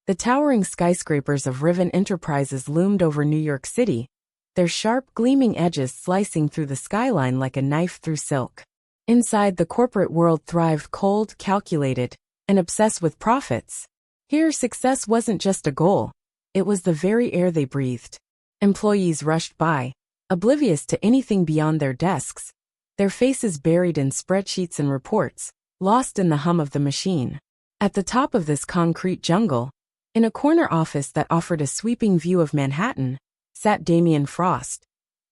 The towering skyscrapers of Riven Enterprises loomed over New York City, their sharp, gleaming edges slicing through the skyline like a knife through silk. Inside, the corporate world thrived, cold, calculated, and obsessed with profits. Here, success wasn't just a goal, it was the very air they breathed. Employees rushed by, oblivious to anything beyond their desks, their faces buried in spreadsheets and reports, lost in the hum of the machine. At the top of this concrete jungle, in a corner office that offered a sweeping view of Manhattan, sat Damien Frost,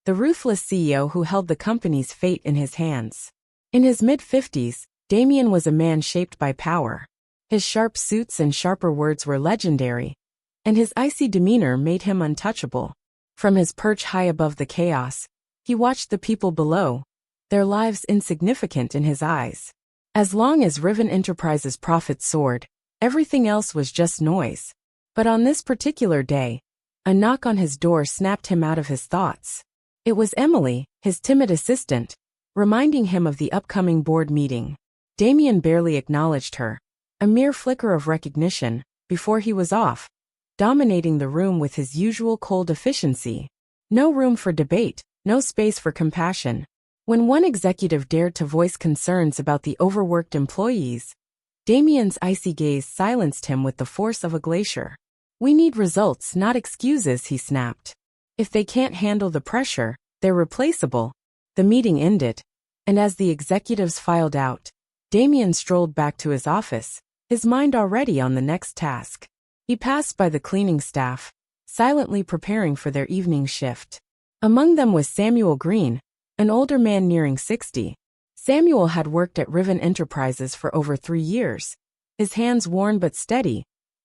the ruthless CEO who held the company's fate in his hands. In his mid-50s, Damien was a man shaped by power. His sharp suits and sharper words were legendary, and his icy demeanor made him untouchable. From his perch high above the chaos, he watched the people below, their lives insignificant in his eyes. As long as Riven Enterprises' profits soared, everything else was just noise. But on this particular day, a knock on his door snapped him out of his thoughts. It was Emily, his timid assistant, reminding him of the upcoming board meeting. Damien barely acknowledged her, a mere flicker of recognition, before he was off, dominating the room with his usual cold efficiency. No room for debate, no space for compassion. When one executive dared to voice concerns about the overworked employees, Damien's icy gaze silenced him with the force of a glacier. "We need results, not excuses," he snapped. "If they can't handle the pressure, they're replaceable." The meeting ended, and as the executives filed out, Damien strolled back to his office, his mind already on the next task. He passed by the cleaning staff, silently preparing for their evening shift. Among them was Samuel Green, an older man nearing 60. Samuel had worked at Riven Enterprises for over 3 years, his hands worn but steady,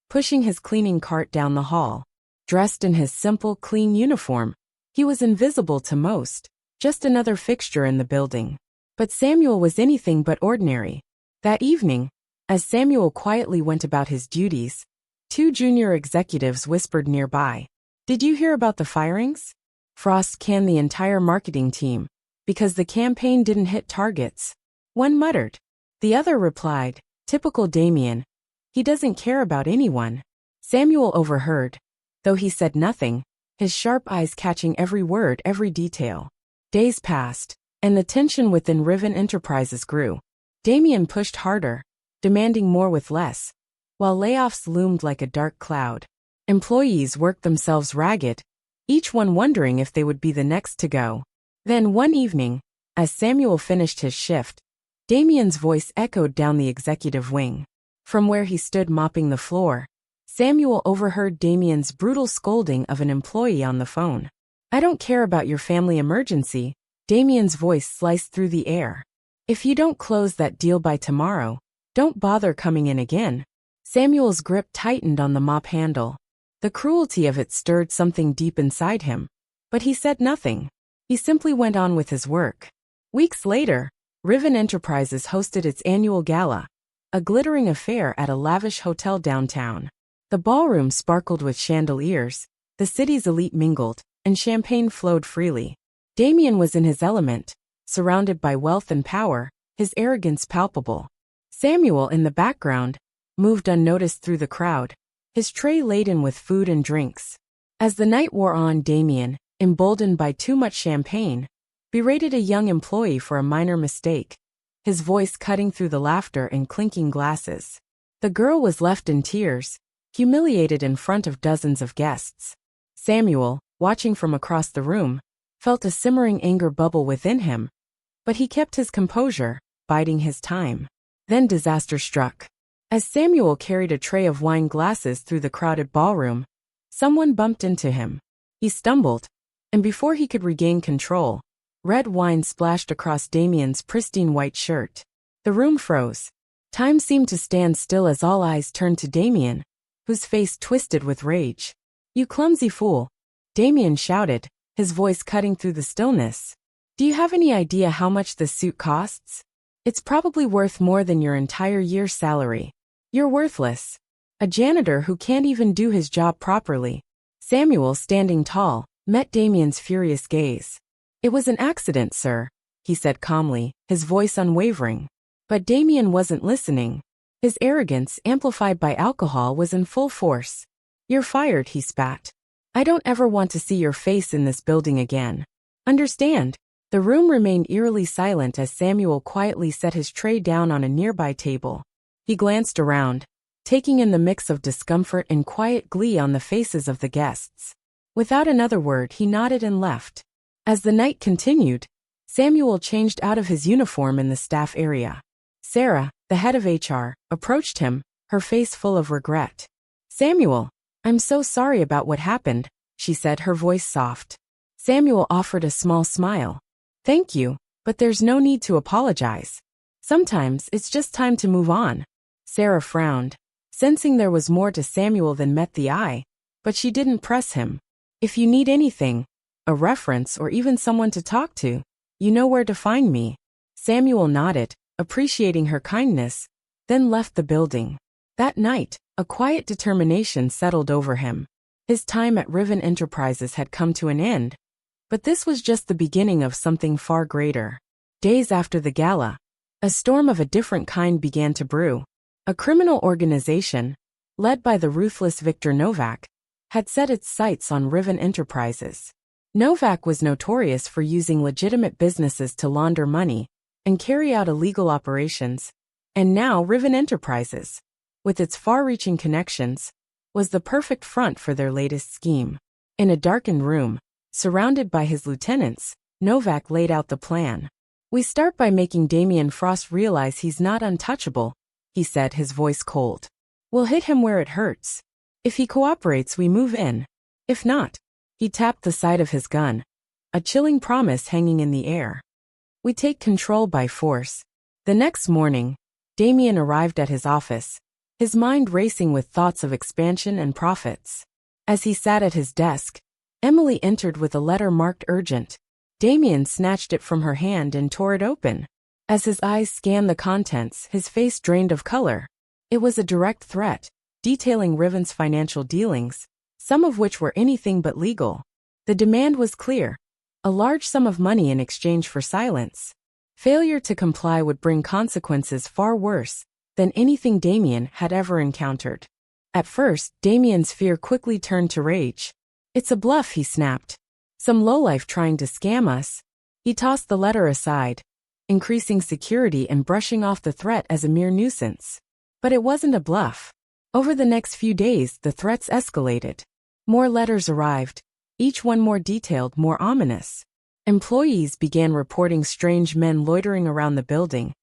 pushing his cleaning cart down the hall. Dressed in his simple, clean uniform, he was invisible to most, just another fixture in the building. But Samuel was anything but ordinary. That evening, as Samuel quietly went about his duties, 2 junior executives whispered nearby. "Did you hear about the firings?" Frost canned the entire marketing team, because the campaign didn't hit targets. One muttered. The other replied, "Typical Damien. He doesn't care about anyone." Samuel overheard, though he said nothing, his sharp eyes catching every word, every detail. Days passed, and the tension within Riven Enterprises grew. Damien pushed harder, demanding more with less, while layoffs loomed like a dark cloud. Employees worked themselves ragged, each one wondering if they would be the next to go. Then one evening, as Samuel finished his shift, Damien's voice echoed down the executive wing. From where he stood mopping the floor, Samuel overheard Damien's brutal scolding of an employee on the phone. "I don't care about your family emergency," Damien's voice sliced through the air. "If you don't close that deal by tomorrow, don't bother coming in again." Samuel's grip tightened on the mop handle. The cruelty of it stirred something deep inside him, but he said nothing. He simply went on with his work. Weeks later, Riven Enterprises hosted its annual gala, a glittering affair at a lavish hotel downtown. The ballroom sparkled with chandeliers, the city's elite mingled, and champagne flowed freely. Damien was in his element, surrounded by wealth and power, his arrogance palpable. Samuel, in the background, moved unnoticed through the crowd, his tray laden with food and drinks. As the night wore on, Damien, emboldened by too much champagne, berated a young employee for a minor mistake, his voice cutting through the laughter and clinking glasses. The girl was left in tears, humiliated in front of dozens of guests. Samuel, watching from across the room, felt a simmering anger bubble within him, but he kept his composure, biding his time. Then disaster struck. As Samuel carried a tray of wine glasses through the crowded ballroom, someone bumped into him. He stumbled, and before he could regain control, red wine splashed across Damien's pristine white shirt. The room froze. Time seemed to stand still as all eyes turned to Damien, whose face twisted with rage. "You clumsy fool," Damien shouted, his voice cutting through the stillness. "Do you have any idea how much this suit costs? It's probably worth more than your entire year's salary. You're worthless. A janitor who can't even do his job properly." Samuel, standing tall, met Damien's furious gaze. "It was an accident, sir," he said calmly, his voice unwavering. But Damien wasn't listening. His arrogance, amplified by alcohol, was in full force. "You're fired," he spat. "I don't ever want to see your face in this building again. Understand?" The room remained eerily silent as Samuel quietly set his tray down on a nearby table. He glanced around, taking in the mix of discomfort and quiet glee on the faces of the guests. Without another word, he nodded and left. As the night continued, Samuel changed out of his uniform in the staff area. Sarah, the head of HR, approached him, her face full of regret. "Samuel, I'm so sorry about what happened," she said, her voice soft. Samuel offered a small smile. "Thank you, but there's no need to apologize. Sometimes it's just time to move on." Sarah frowned, sensing there was more to Samuel than met the eye, but she didn't press him. "If you need anything, a reference or even someone to talk to, you know where to find me." Samuel nodded, appreciating her kindness, then left the building. That night, a quiet determination settled over him. His time at Riven Enterprises had come to an end, but this was just the beginning of something far greater. Days after the gala, a storm of a different kind began to brew. A criminal organization, led by the ruthless Victor Novak, had set its sights on Riven Enterprises. Novak was notorious for using legitimate businesses to launder money and carry out illegal operations, and now Riven Enterprises, with its far-reaching connections, was the perfect front for their latest scheme. In a darkened room, surrounded by his lieutenants, Novak laid out the plan. "We start by making Damien Frost realize he's not untouchable," he said, his voice cold. "We'll hit him where it hurts. If he cooperates, we move in. If not," he tapped the side of his gun, a chilling promise hanging in the air, "we take control by force." The next morning, Damien arrived at his office, his mind racing with thoughts of expansion and profits. As he sat at his desk, Emily entered with a letter marked urgent. Damien snatched it from her hand and tore it open. As his eyes scanned the contents, his face drained of color. It was a direct threat, detailing Riven's financial dealings, some of which were anything but legal. The demand was clear: a large sum of money in exchange for silence. Failure to comply would bring consequences far worse than anything Damien had ever encountered. At first, Damien's fear quickly turned to rage. "It's a bluff," he snapped. "Some lowlife trying to scam us." He tossed the letter aside, increasing security and brushing off the threat as a mere nuisance. But it wasn't a bluff. Over the next few days, the threats escalated. More letters arrived, each one more detailed, more ominous. Employees began reporting strange men loitering around the building,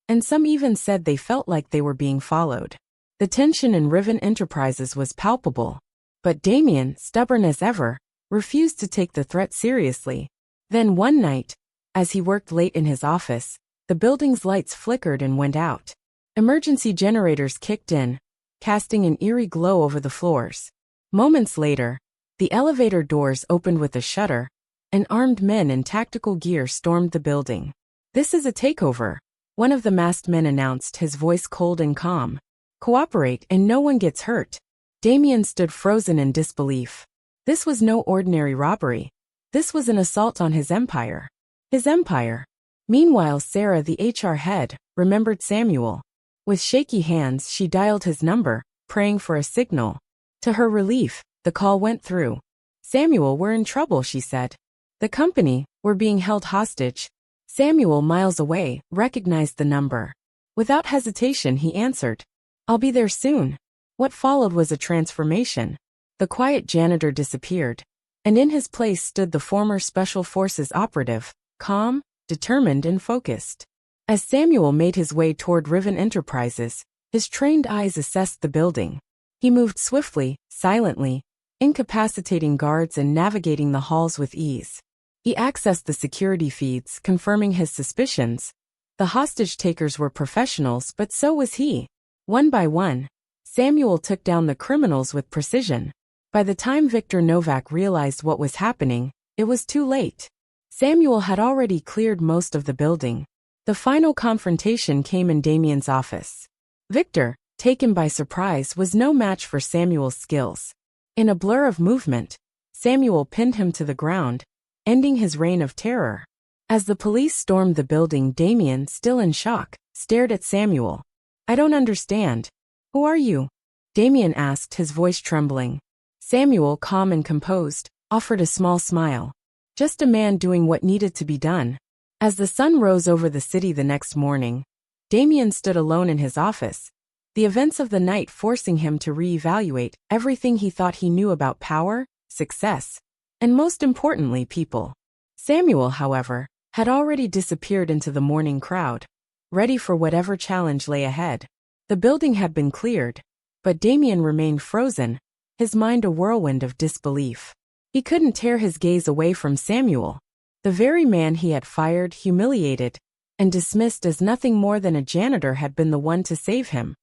and some even said they felt like they were being followed. The tension in Riven Enterprises was palpable, but Damien, stubborn as ever, refused to take the threat seriously. Then one night, as he worked late in his office, the building's lights flickered and went out. Emergency generators kicked in, casting an eerie glow over the floors. Moments later, the elevator doors opened with a shudder, and armed men in tactical gear stormed the building. "This is a takeover," one of the masked men announced, his voice cold and calm. "Cooperate and no one gets hurt." Damien stood frozen in disbelief. This was no ordinary robbery. This was an assault on his empire. His empire. Meanwhile, Sarah, the HR head, remembered Samuel. With shaky hands, she dialed his number, praying for a signal. To her relief, the call went through. "Samuel, we're in trouble," she said. "The company, we're being held hostage." Samuel, miles away, recognized the number. Without hesitation, he answered. "I'll be there soon." What followed was a transformation. The quiet janitor disappeared, and in his place stood the former Special Forces operative, calm, determined, and focused. As Samuel made his way toward Riven Enterprises, his trained eyes assessed the building. He moved swiftly, silently, incapacitating guards and navigating the halls with ease. He accessed the security feeds, confirming his suspicions. The hostage-takers were professionals, but so was he. One by one, Samuel took down the criminals with precision. By the time Victor Novak realized what was happening, it was too late. Samuel had already cleared most of the building. The final confrontation came in Damien's office. Victor, taken by surprise, was no match for Samuel's skills. In a blur of movement, Samuel pinned him to the ground, ending his reign of terror. As the police stormed the building, Damien, still in shock, stared at Samuel. I don't understand. Who are you? Damien asked, his voice trembling. Samuel, calm and composed, offered a small smile. Just a man doing what needed to be done. As the sun rose over the city the next morning, Damien stood alone in his office, the events of the night forcing him to reevaluate everything he thought he knew about power, success, and most importantly, people. Samuel, however, had already disappeared into the morning crowd, ready for whatever challenge lay ahead. The building had been cleared, but Damien remained frozen, his mind a whirlwind of disbelief. He couldn't tear his gaze away from Samuel, the very man he had fired, humiliated, and dismissed as nothing more than a janitor had been the one to save him.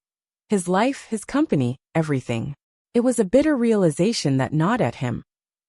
His life, his company, everything. It was a bitter realization that gnawed at him,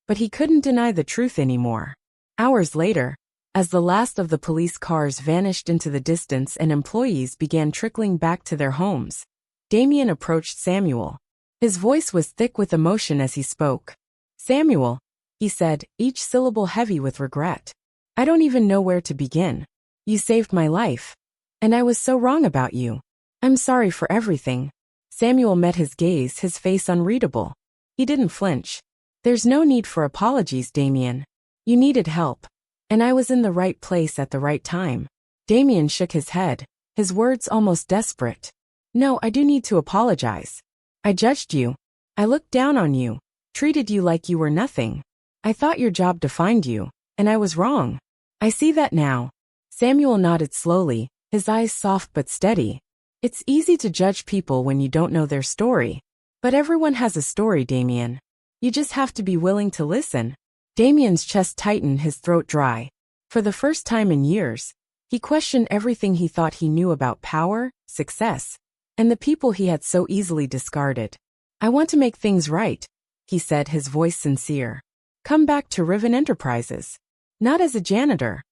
but he couldn't deny the truth anymore. Hours later, as the last of the police cars vanished into the distance and employees began trickling back to their homes, Damien approached Samuel. His voice was thick with emotion as he spoke. Samuel, he said, each syllable heavy with regret. I don't even know where to begin. You saved my life. And I was so wrong about you. I'm sorry for everything. Samuel met his gaze, his face unreadable. He didn't flinch. There's no need for apologies, Damien. You needed help. And I was in the right place at the right time. Damien shook his head, his words almost desperate. No, I do need to apologize. I judged you. I looked down on you, treated you like you were nothing. I thought your job defined you, and I was wrong. I see that now. Samuel nodded slowly, his eyes soft but steady. It's easy to judge people when you don't know their story. But everyone has a story, Damien. You just have to be willing to listen. Damien's chest tightened, his throat dry. For the first time in years, he questioned everything he thought he knew about power, success, and the people he had so easily discarded. I want to make things right, he said, his voice sincere. Come back to Riven Enterprises. Not as a janitor,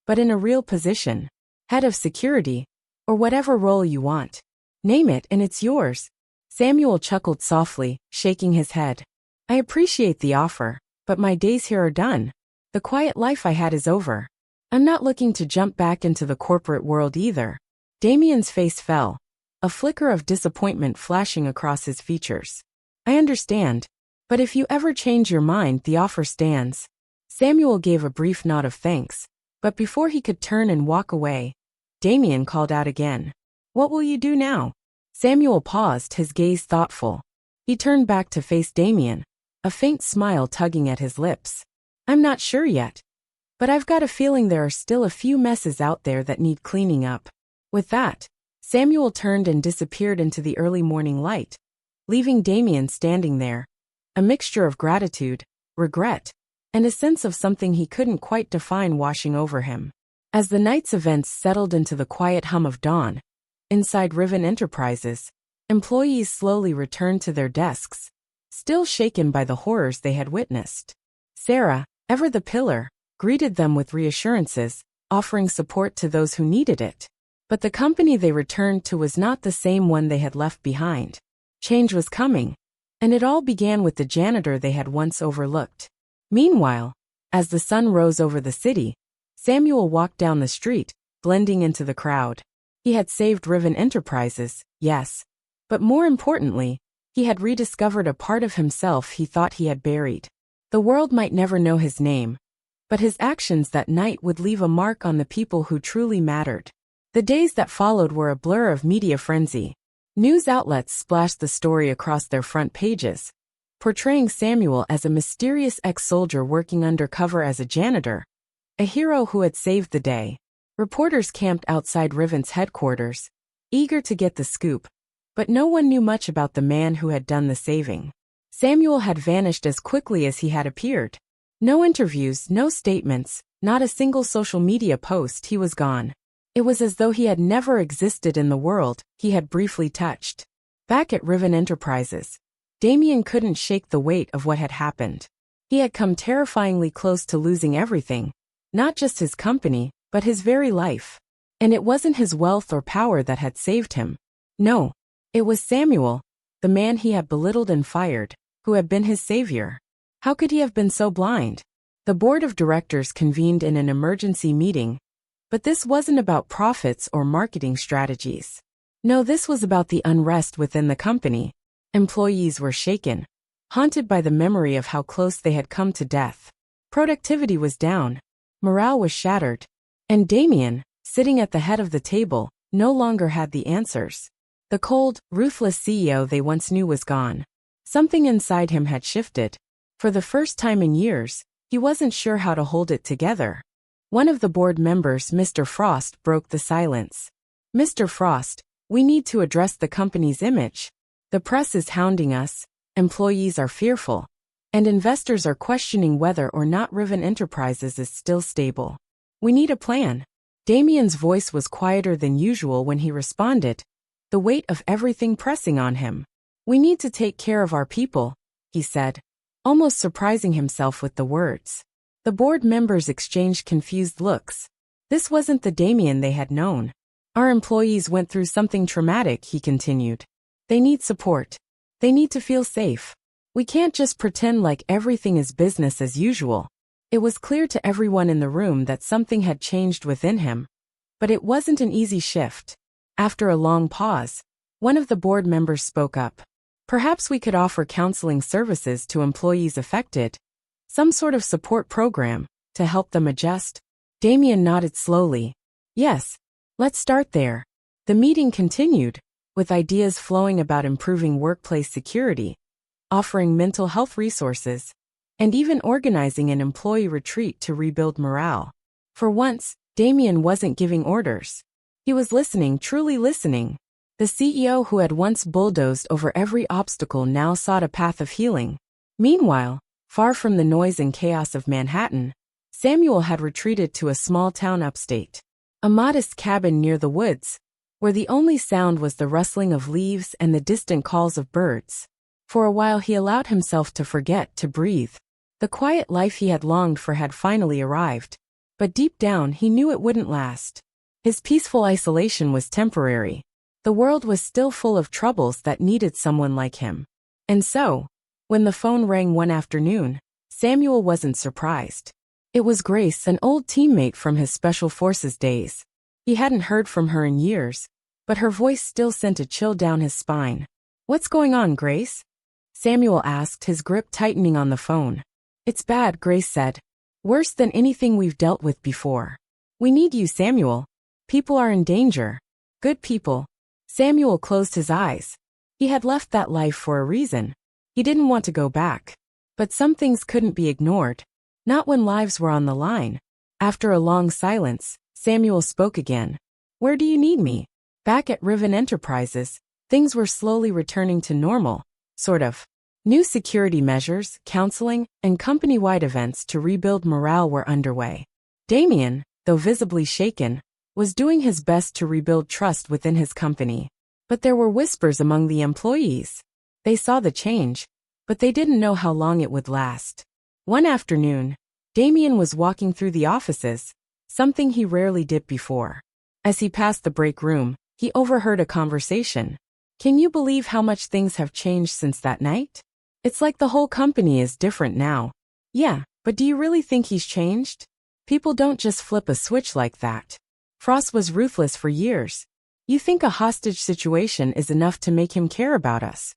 but in a real position. Head of security, or whatever role you want. Name it and it's yours. Samuel chuckled softly, shaking his head. I appreciate the offer, but my days here are done. The quiet life I had is over. I'm not looking to jump back into the corporate world either. Damien's face fell, a flicker of disappointment flashing across his features. I understand, but if you ever change your mind, the offer stands. Samuel gave a brief nod of thanks, but before he could turn and walk away, Damien called out again. What will you do now? Samuel paused, his gaze thoughtful. He turned back to face Damien, a faint smile tugging at his lips. I'm not sure yet, but I've got a feeling there are still a few messes out there that need cleaning up. With that, Samuel turned and disappeared into the early morning light, leaving Damien standing there, a mixture of gratitude, regret, and a sense of something he couldn't quite define washing over him. As the night's events settled into the quiet hum of dawn, inside Riven Enterprises, employees slowly returned to their desks, still shaken by the horrors they had witnessed. Sarah, ever the pillar, greeted them with reassurances, offering support to those who needed it. But the company they returned to was not the same one they had left behind. Change was coming, and it all began with the janitor they had once overlooked. Meanwhile, as the sun rose over the city, Samuel walked down the street, blending into the crowd. He had saved Riven Enterprises, yes, but more importantly, he had rediscovered a part of himself he thought he had buried. The world might never know his name, but his actions that night would leave a mark on the people who truly mattered. The days that followed were a blur of media frenzy. News outlets splashed the story across their front pages, portraying Samuel as a mysterious ex-soldier working undercover as a janitor, a hero who had saved the day. Reporters camped outside Riven's headquarters, eager to get the scoop, but no one knew much about the man who had done the saving. Samuel had vanished as quickly as he had appeared. No interviews, no statements, not a single social media post. He was gone. It was as though he had never existed in the world he had briefly touched. Back at Riven Enterprises, Damien couldn't shake the weight of what had happened. He had come terrifyingly close to losing everything, not just his company, but his very life. And it wasn't his wealth or power that had saved him. No, it was Samuel, the man he had belittled and fired, who had been his savior. How could he have been so blind? The board of directors convened in an emergency meeting, but this wasn't about profits or marketing strategies. No, this was about the unrest within the company. Employees were shaken, haunted by the memory of how close they had come to death. Productivity was down, morale was shattered, and Damien, sitting at the head of the table, no longer had the answers. The cold, ruthless CEO they once knew was gone. Something inside him had shifted. For the first time in years, he wasn't sure how to hold it together. One of the board members, Mr. Frost, broke the silence. "Mr. Frost, we need to address the company's image. The press is hounding us, employees are fearful, and investors are questioning whether or not Riven Enterprises is still stable. We need a plan." Damien's voice was quieter than usual when he responded, the weight of everything pressing on him. "We need to take care of our people," he said, almost surprising himself with the words. The board members exchanged confused looks. This wasn't the Damien they had known. "Our employees went through something traumatic," he continued. "They need support. They need to feel safe. We can't just pretend like everything is business as usual." It was clear to everyone in the room that something had changed within him. But it wasn't an easy shift. After a long pause, one of the board members spoke up. "Perhaps we could offer counseling services to employees affected. Some sort of support program, to help them adjust." Damien nodded slowly. "Yes, let's start there." The meeting continued, with ideas flowing about improving workplace security, offering mental health resources, and even organizing an employee retreat to rebuild morale. For once, Damien wasn't giving orders. He was listening, truly listening. The CEO who had once bulldozed over every obstacle now sought a path of healing. Meanwhile, far from the noise and chaos of Manhattan, Samuel had retreated to a small town upstate. A modest cabin near the woods, where the only sound was the rustling of leaves and the distant calls of birds. For a while he allowed himself to forget to breathe. The quiet life he had longed for had finally arrived, but deep down he knew it wouldn't last. His peaceful isolation was temporary. The world was still full of troubles that needed someone like him. And so, when the phone rang one afternoon, Samuel wasn't surprised. It was Grace, an old teammate from his Special Forces days. He hadn't heard from her in years, but her voice still sent a chill down his spine. "What's going on, Grace?" Samuel asked, his grip tightening on the phone. "It's bad," Grace said. "Worse than anything we've dealt with before. We need you, Samuel. People are in danger. Good people." Samuel closed his eyes. He had left that life for a reason. He didn't want to go back. But some things couldn't be ignored. Not when lives were on the line. After a long silence, Samuel spoke again. "Where do you need me?" Back at Riven Enterprises, things were slowly returning to normal, sort of. New security measures, counseling, and company-wide events to rebuild morale were underway. Damien, though visibly shaken, was doing his best to rebuild trust within his company. But there were whispers among the employees. They saw the change, but they didn't know how long it would last. One afternoon, Damien was walking through the offices, something he rarely did before. As he passed the break room, he overheard a conversation. "Can you believe how much things have changed since that night? It's like the whole company is different now." "Yeah, but do you really think he's changed? People don't just flip a switch like that. Frost was ruthless for years. You think a hostage situation is enough to make him care about us?"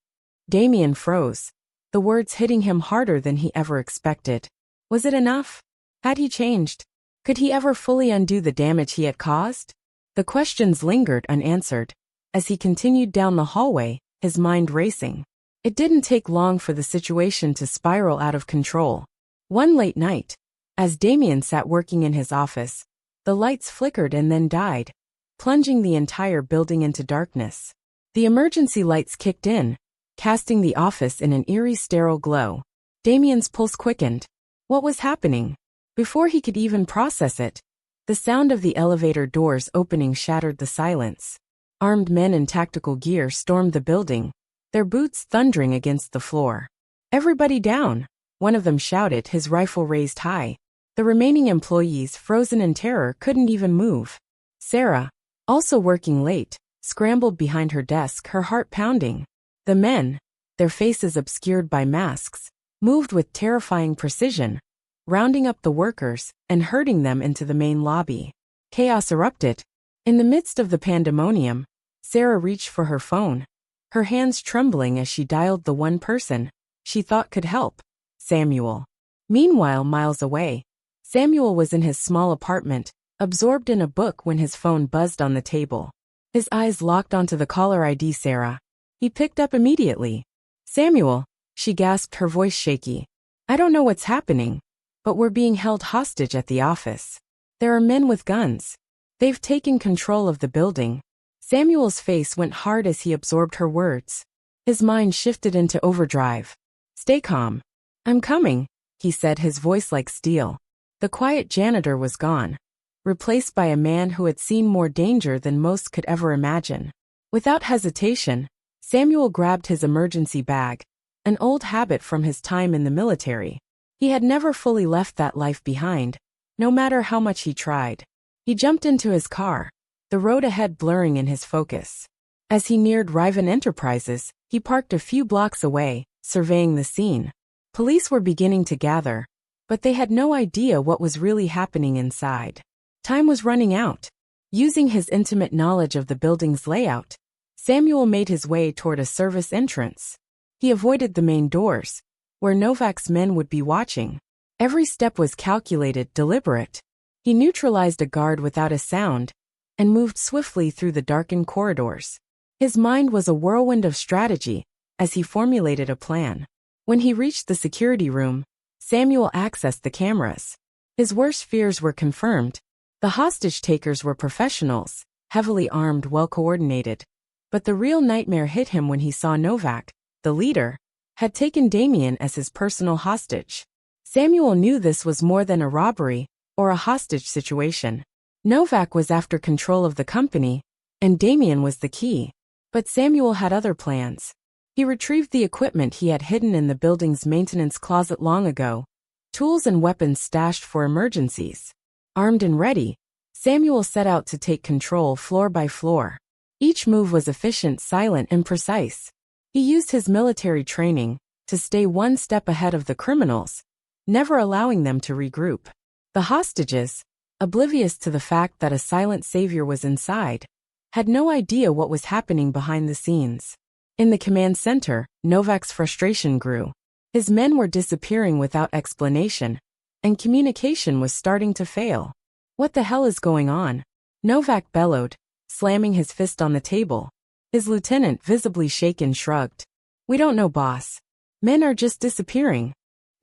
Damien froze, the words hitting him harder than he ever expected. Was it enough? Had he changed? Could he ever fully undo the damage he had caused? The questions lingered unanswered. As he continued down the hallway, his mind racing. It didn't take long for the situation to spiral out of control. One late night, as Damien sat working in his office, the lights flickered and then died, plunging the entire building into darkness. The emergency lights kicked in, casting the office in an eerie sterile glow. Damien's pulse quickened. What was happening? Before he could even process it, the sound of the elevator doors opening shattered the silence. Armed men in tactical gear stormed the building, their boots thundering against the floor. "Everybody down!" one of them shouted, his rifle raised high. The remaining employees, frozen in terror, couldn't even move. Sarah, also working late, scrambled behind her desk, her heart pounding. The men, their faces obscured by masks, moved with terrifying precision, rounding up the workers and herding them into the main lobby. Chaos erupted. In the midst of the pandemonium, Sarah reached for her phone, her hands trembling as she dialed the one person she thought could help: Samuel. Meanwhile, miles away, Samuel was in his small apartment, absorbed in a book when his phone buzzed on the table. His eyes locked onto the caller ID: Sarah. He picked up immediately. "Samuel," she gasped, her voice shaky. "I don't know what's happening, but we're being held hostage at the office. There are men with guns. They've taken control of the building." Samuel's face went hard as he absorbed her words. His mind shifted into overdrive. "Stay calm. I'm coming," he said, his voice like steel. The quiet janitor was gone, replaced by a man who had seen more danger than most could ever imagine. Without hesitation, Samuel grabbed his emergency bag, an old habit from his time in the military. He had never fully left that life behind, no matter how much he tried. He jumped into his car, the road ahead blurring in his focus. As he neared Riven Enterprises, he parked a few blocks away, surveying the scene. Police were beginning to gather, but they had no idea what was really happening inside. Time was running out. Using his intimate knowledge of the building's layout, Samuel made his way toward a service entrance. He avoided the main doors, where Novak's men would be watching. Every step was calculated, deliberate. He neutralized a guard without a sound and moved swiftly through the darkened corridors. His mind was a whirlwind of strategy as he formulated a plan. When he reached the security room, Samuel accessed the cameras. His worst fears were confirmed. The hostage-takers were professionals, heavily armed, well-coordinated. But the real nightmare hit him when he saw Novak, the leader, had taken Damien as his personal hostage. Samuel knew this was more than a robbery or a hostage situation. Novak was after control of the company, and Damien was the key. But Samuel had other plans. He retrieved the equipment he had hidden in the building's maintenance closet long ago, tools and weapons stashed for emergencies. Armed and ready, Samuel set out to take control floor by floor. Each move was efficient, silent, and precise. He used his military training to stay one step ahead of the criminals, never allowing them to regroup. The hostages, oblivious to the fact that a silent savior was inside, had no idea what was happening behind the scenes. In the command center, Novak's frustration grew. His men were disappearing without explanation, and communication was starting to fail. "What the hell is going on?" Novak bellowed, slamming his fist on the table. His lieutenant, visibly shaken, shrugged. "We don't know, boss. Men are just disappearing."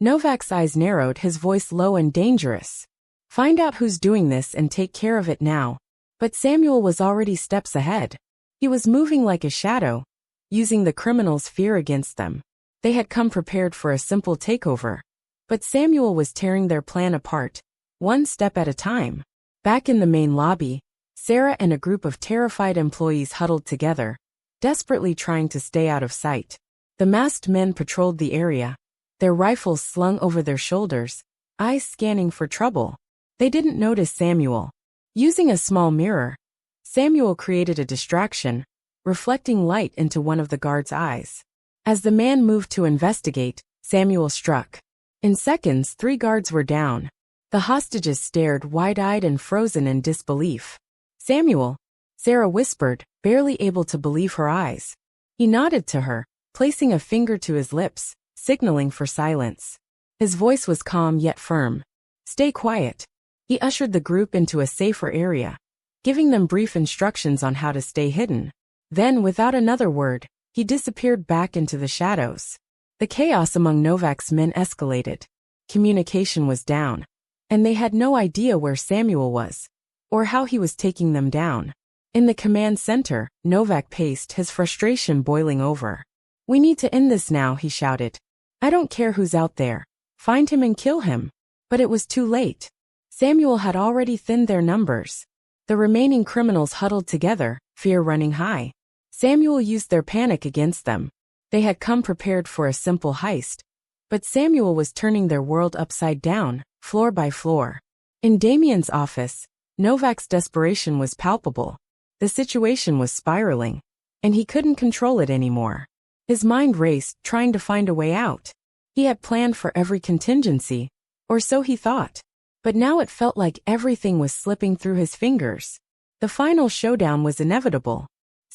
Novak's eyes narrowed, his voice low and dangerous. "Find out who's doing this and take care of it now." But Samuel was already steps ahead. He was moving like a shadow, using the criminals' fear against them. They had come prepared for a simple takeover, but Samuel was tearing their plan apart, one step at a time. Back in the main lobby, Sarah and a group of terrified employees huddled together, desperately trying to stay out of sight. The masked men patrolled the area, their rifles slung over their shoulders, eyes scanning for trouble. They didn't notice Samuel. Using a small mirror, Samuel created a distraction, reflecting light into one of the guards' eyes. As the man moved to investigate, Samuel struck. In seconds, 3 guards were down. The hostages stared wide-eyed and frozen in disbelief. "Samuel," Sarah whispered, barely able to believe her eyes. He nodded to her, placing a finger to his lips, signaling for silence. His voice was calm yet firm. "Stay quiet." He ushered the group into a safer area, giving them brief instructions on how to stay hidden. Then, without another word, he disappeared back into the shadows. The chaos among Novak's men escalated. Communication was down, and they had no idea where Samuel was, or how he was taking them down. In the command center, Novak paced, his frustration boiling over. "We need to end this now," he shouted. "I don't care who's out there. Find him and kill him." But it was too late. Samuel had already thinned their numbers. The remaining criminals huddled together, fear running high. Samuel used their panic against them. They had come prepared for a simple heist, but Samuel was turning their world upside down, floor by floor. In Damien's office, Novak's desperation was palpable. The situation was spiraling, and he couldn't control it anymore. His mind raced, trying to find a way out. He had planned for every contingency, or so he thought. But now it felt like everything was slipping through his fingers. The final showdown was inevitable.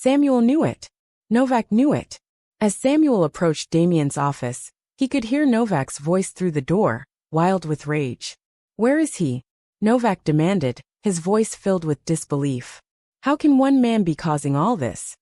Samuel knew it. Novak knew it. As Samuel approached Damien's office, he could hear Novak's voice through the door, wild with rage. "Where is he?" Novak demanded, his voice filled with disbelief. "How can one man be causing all this?"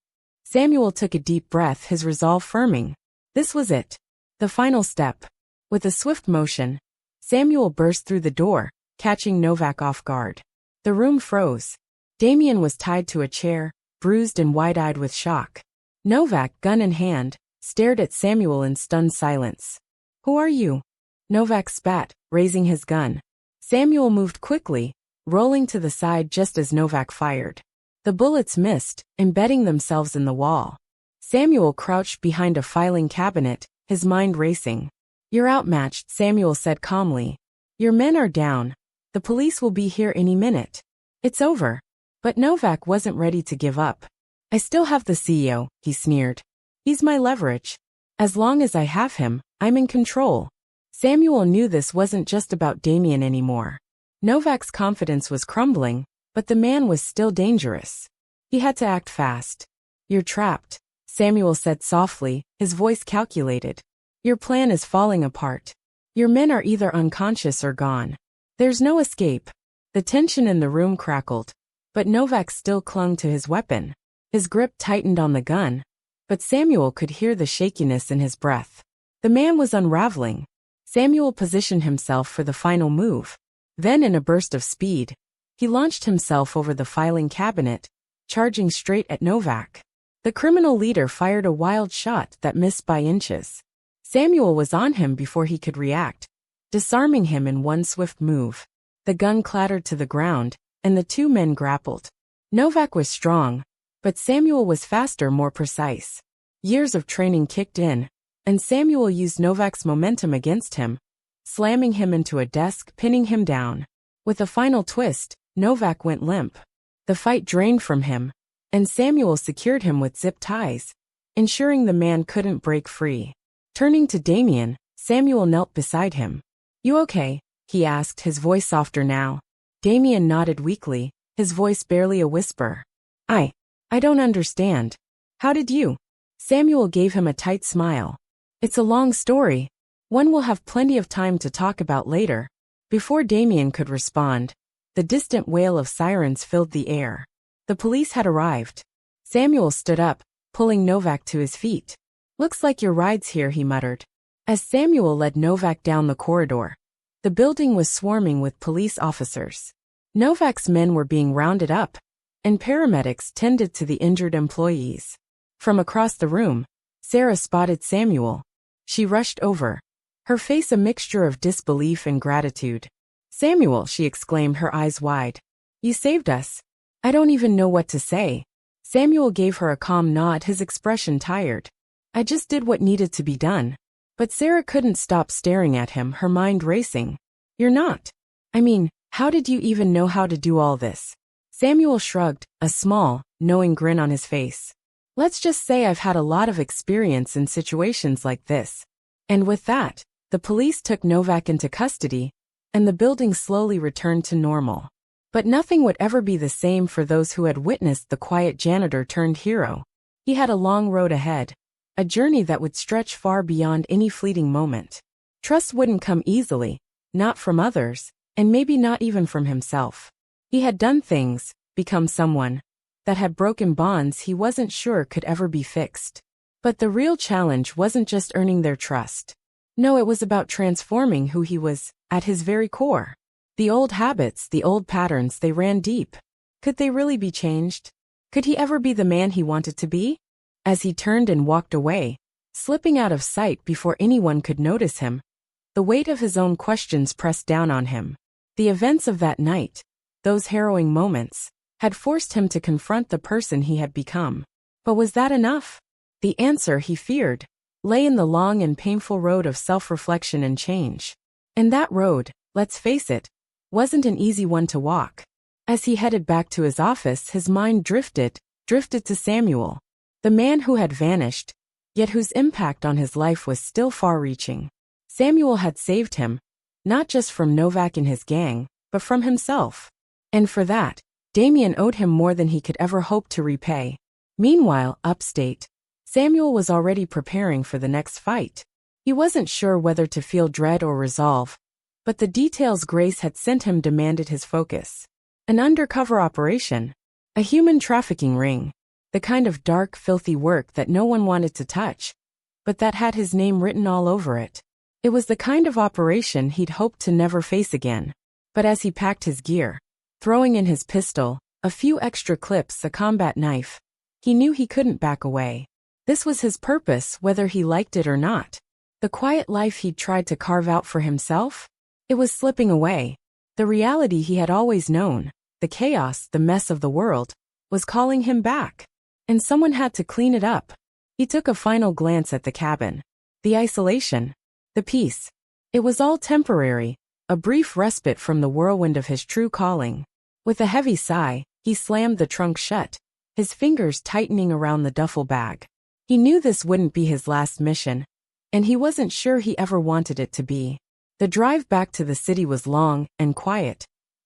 Samuel took a deep breath, his resolve firming. This was it. The final step. With a swift motion, Samuel burst through the door, catching Novak off guard. The room froze. Damien was tied to a chair, bruised and wide-eyed with shock. Novak, gun in hand, stared at Samuel in stunned silence. "Who are you?" Novak spat, raising his gun. Samuel moved quickly, rolling to the side just as Novak fired. The bullets missed, embedding themselves in the wall. Samuel crouched behind a filing cabinet, his mind racing. "You're outmatched," Samuel said calmly. "Your men are down. The police will be here any minute. It's over." But Novak wasn't ready to give up. "I still have the CEO," he sneered. "He's my leverage. As long as I have him, I'm in control." Samuel knew this wasn't just about Damien anymore. Novak's confidence was crumbling, but the man was still dangerous. He had to act fast. "You're trapped," Samuel said softly, his voice calculated. "Your plan is falling apart. Your men are either unconscious or gone. There's no escape." The tension in the room crackled, but Novak still clung to his weapon. His grip tightened on the gun, but Samuel could hear the shakiness in his breath. The man was unraveling. Samuel positioned himself for the final move. Then in a burst of speed, he launched himself over the filing cabinet, charging straight at Novak. The criminal leader fired a wild shot that missed by inches. Samuel was on him before he could react, disarming him in one swift move. The gun clattered to the ground, and the two men grappled. Novak was strong, but Samuel was faster, more precise. Years of training kicked in, and Samuel used Novak's momentum against him, slamming him into a desk, pinning him down. With a final twist, Novak went limp. The fight drained from him, and Samuel secured him with zip ties, ensuring the man couldn't break free. Turning to Damien, Samuel knelt beside him. "You okay?" he asked, his voice softer now. Damien nodded weakly, his voice barely a whisper. I don't understand. How did you?" Samuel gave him a tight smile. "It's a long story. One we'll have plenty of time to talk about later." Before Damien could respond, the distant wail of sirens filled the air. The police had arrived. Samuel stood up, pulling Novak to his feet. "Looks like your ride's here," he muttered. As Samuel led Novak down the corridor, the building was swarming with police officers. Novak's men were being rounded up, and paramedics tended to the injured employees. From across the room, Sarah spotted Samuel. She rushed over, her face a mixture of disbelief and gratitude. "Samuel," she exclaimed, her eyes wide. "You saved us." "I don't even know what to say." Samuel gave her a calm nod, his expression tired. "I just did what needed to be done." But Sarah couldn't stop staring at him, her mind racing. "You're not. I mean, how did you even know how to do all this?" Samuel shrugged, a small, knowing grin on his face. "Let's just say I've had a lot of experience in situations like this." And with that, the police took Novak into custody, and the building slowly returned to normal. But nothing would ever be the same for those who had witnessed the quiet janitor turned hero. He had a long road ahead, a journey that would stretch far beyond any fleeting moment. Trust wouldn't come easily, not from others, and maybe not even from himself. He had done things, become someone, that had broken bonds he wasn't sure could ever be fixed. But the real challenge wasn't just earning their trust. No, it was about transforming who he was, at his very core. The old habits, the old patterns, they ran deep. Could they really be changed? Could he ever be the man he wanted to be? As he turned and walked away, slipping out of sight before anyone could notice him, the weight of his own questions pressed down on him. The events of that night, those harrowing moments, had forced him to confront the person he had become. But was that enough? The answer, he feared, lay in the long and painful road of self-reflection and change. And that road, let's face it, wasn't an easy one to walk. As he headed back to his office, his mind drifted to Samuel, the man who had vanished, yet whose impact on his life was still far-reaching. Samuel had saved him, not just from Novak and his gang, but from himself. And for that, Damien owed him more than he could ever hope to repay. Meanwhile, upstate, Samuel was already preparing for the next fight. He wasn't sure whether to feel dread or resolve, but the details Grace had sent him demanded his focus. An undercover operation. A human trafficking ring. The kind of dark, filthy work that no one wanted to touch, but that had his name written all over it. It was the kind of operation he'd hoped to never face again. But as he packed his gear, throwing in his pistol, a few extra clips, a combat knife, he knew he couldn't back away. This was his purpose, whether he liked it or not. The quiet life he'd tried to carve out for himself? It was slipping away. The reality he had always known, the chaos, the mess of the world, was calling him back. And someone had to clean it up. He took a final glance at the cabin. The isolation. The peace. It was all temporary, a brief respite from the whirlwind of his true calling. With a heavy sigh, he slammed the trunk shut, his fingers tightening around the duffel bag. He knew this wouldn't be his last mission, and he wasn't sure he ever wanted it to be. The drive back to the city was long and quiet,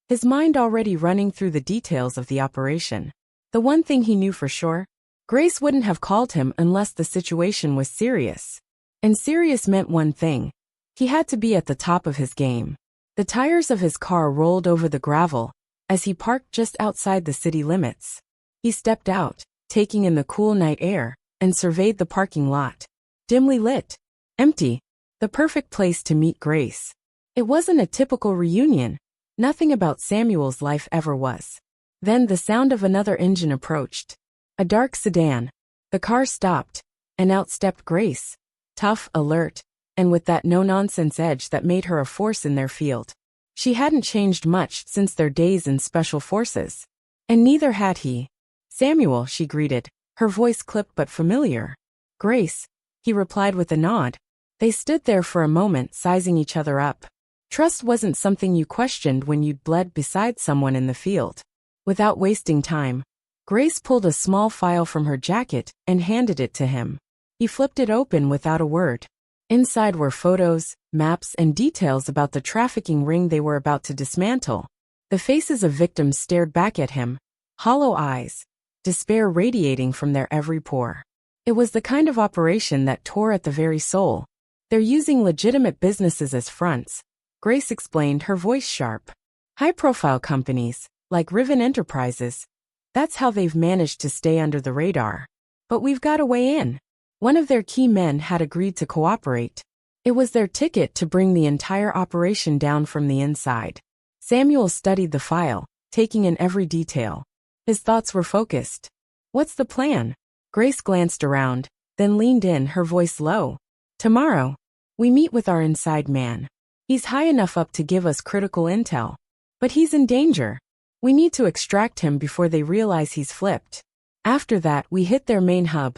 his mind already running through the details of the operation. The one thing he knew for sure, Grace wouldn't have called him unless the situation was serious. And serious meant one thing. He had to be at the top of his game. The tires of his car rolled over the gravel as he parked just outside the city limits. He stepped out, taking in the cool night air, and surveyed the parking lot. Dimly lit. Empty. The perfect place to meet Grace. It wasn't a typical reunion. Nothing about Samuel's life ever was. Then the sound of another engine approached. A dark sedan. The car stopped, and out stepped Grace. Tough, alert, and with that no-nonsense edge that made her a force in their field. She hadn't changed much since their days in special forces. And neither had he. "Samuel," she greeted, her voice clipped but familiar. "Grace," he replied with a nod. They stood there for a moment, sizing each other up. Trust wasn't something you questioned when you'd bled beside someone in the field. Without wasting time, Grace pulled a small file from her jacket and handed it to him. He flipped it open without a word. Inside were photos, maps, and details about the trafficking ring they were about to dismantle. The faces of victims stared back at him, hollow eyes, despair radiating from their every pore. It was the kind of operation that tore at the very soul. "They're using legitimate businesses as fronts," Grace explained, her voice sharp. "High-profile companies, like Riven Enterprises. That's how they've managed to stay under the radar. But we've got a way in." One of their key men had agreed to cooperate. It was their ticket to bring the entire operation down from the inside. Samuel studied the file, taking in every detail. His thoughts were focused. "What's the plan?" Grace glanced around, then leaned in, her voice low. "Tomorrow, we meet with our inside man. He's high enough up to give us critical intel. But he's in danger. We need to extract him before they realize he's flipped. After that, we hit their main hub.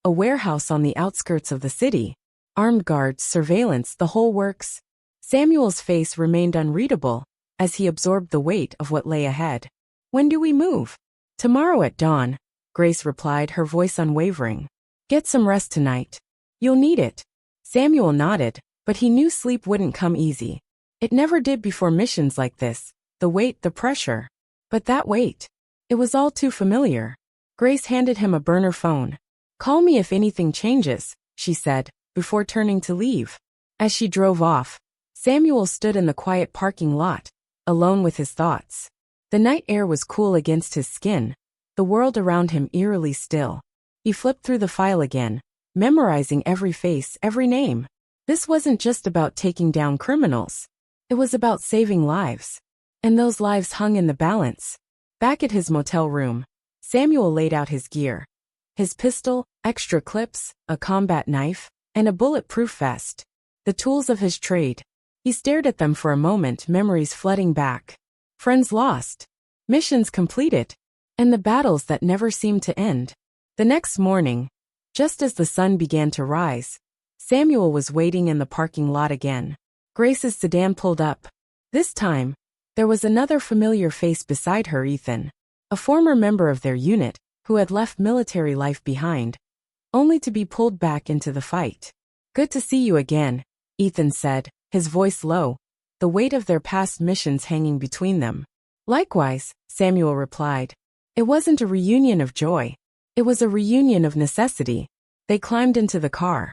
A warehouse on the outskirts of the city. Armed guards, surveillance, the whole works." Samuel's face remained unreadable as he absorbed the weight of what lay ahead. "When do we move?" "Tomorrow at dawn," Grace replied, her voice unwavering. "Get some rest tonight. You'll need it." Samuel nodded, but he knew sleep wouldn't come easy. It never did before missions like this. The weight, the pressure. But that weight. It was all too familiar. Grace handed him a burner phone. "Call me if anything changes," she said, before turning to leave. As she drove off, Samuel stood in the quiet parking lot, alone with his thoughts. The night air was cool against his skin, the world around him eerily still. He flipped through the file again, memorizing every face, every name. This wasn't just about taking down criminals. It was about saving lives. And those lives hung in the balance. Back at his motel room, Samuel laid out his gear. His pistol, extra clips, a combat knife, and a bulletproof vest. The tools of his trade. He stared at them for a moment, memories flooding back. Friends lost. Missions completed. And the battles that never seemed to end. The next morning, just as the sun began to rise, Samuel was waiting in the parking lot again. Grace's sedan pulled up. This time, there was another familiar face beside her, Ethan. A former member of their unit, who had left military life behind, only to be pulled back into the fight. "Good to see you again," Ethan said, his voice low, the weight of their past missions hanging between them. "Likewise," Samuel replied. It wasn't a reunion of joy. It was a reunion of necessity. They climbed into the car,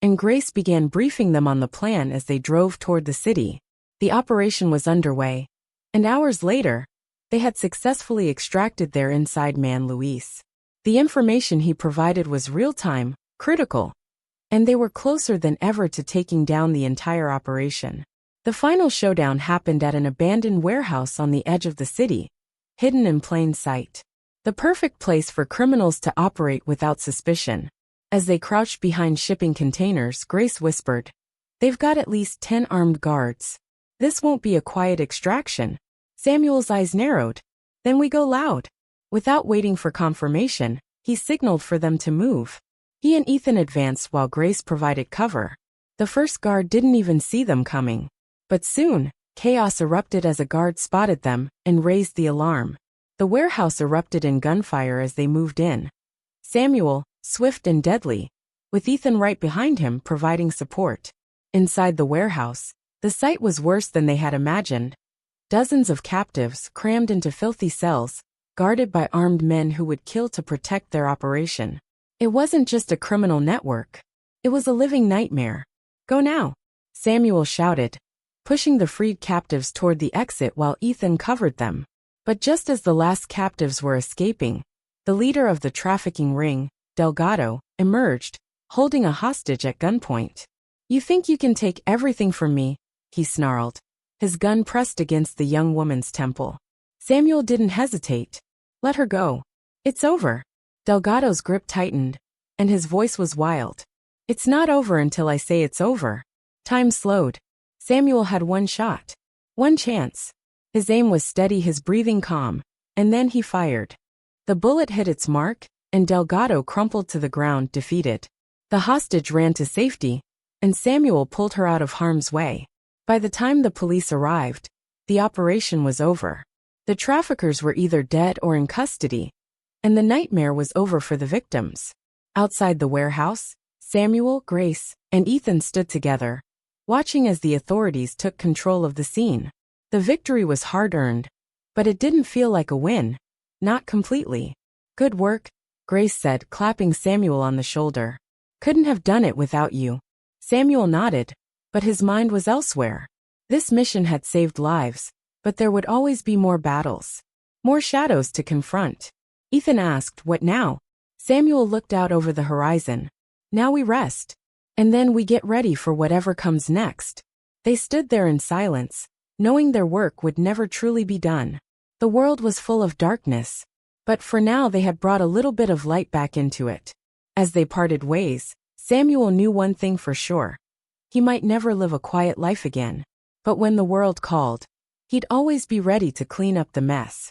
and Grace began briefing them on the plan as they drove toward the city. The operation was underway, and hours later, they had successfully extracted their inside man Luis. The information he provided was real-time, critical, and they were closer than ever to taking down the entire operation. The final showdown happened at an abandoned warehouse on the edge of the city, hidden in plain sight. The perfect place for criminals to operate without suspicion. As they crouched behind shipping containers, Grace whispered, "They've got at least 10 armed guards. This won't be a quiet extraction." Samuel's eyes narrowed. "Then we go loud." Without waiting for confirmation, he signaled for them to move. He and Ethan advanced while Grace provided cover. The first guard didn't even see them coming. But soon, chaos erupted as a guard spotted them and raised the alarm. The warehouse erupted in gunfire as they moved in. Samuel, swift and deadly, with Ethan right behind him providing support. Inside the warehouse, the sight was worse than they had imagined. Dozens of captives crammed into filthy cells, guarded by armed men who would kill to protect their operation. It wasn't just a criminal network. It was a living nightmare. "Go now," Samuel shouted, pushing the freed captives toward the exit while Ethan covered them. But just as the last captives were escaping, the leader of the trafficking ring, Delgado, emerged, holding a hostage at gunpoint. "You think you can take everything from me?" he snarled, his gun pressed against the young woman's temple. Samuel didn't hesitate. "Let her go. It's over." Delgado's grip tightened, and his voice was wild. "It's not over until I say it's over." Time slowed. Samuel had one shot. One chance. His aim was steady, his breathing calm, and then he fired. The bullet hit its mark, and Delgado crumpled to the ground, defeated. The hostage ran to safety, and Samuel pulled her out of harm's way. By the time the police arrived, the operation was over. The traffickers were either dead or in custody, and the nightmare was over for the victims. Outside the warehouse, Samuel, Grace, and Ethan stood together, watching as the authorities took control of the scene. The victory was hard-earned, but it didn't feel like a win. Not completely. "Good work," Grace said, clapping Samuel on the shoulder. "Couldn't have done it without you." Samuel nodded, but his mind was elsewhere. This mission had saved lives, but there would always be more battles. More shadows to confront. Ethan asked, "What now?" Samuel looked out over the horizon. "Now we rest. And then we get ready for whatever comes next." They stood there in silence, knowing their work would never truly be done. The world was full of darkness, but for now they had brought a little bit of light back into it. As they parted ways, Samuel knew one thing for sure. He might never live a quiet life again, but when the world called, he'd always be ready to clean up the mess.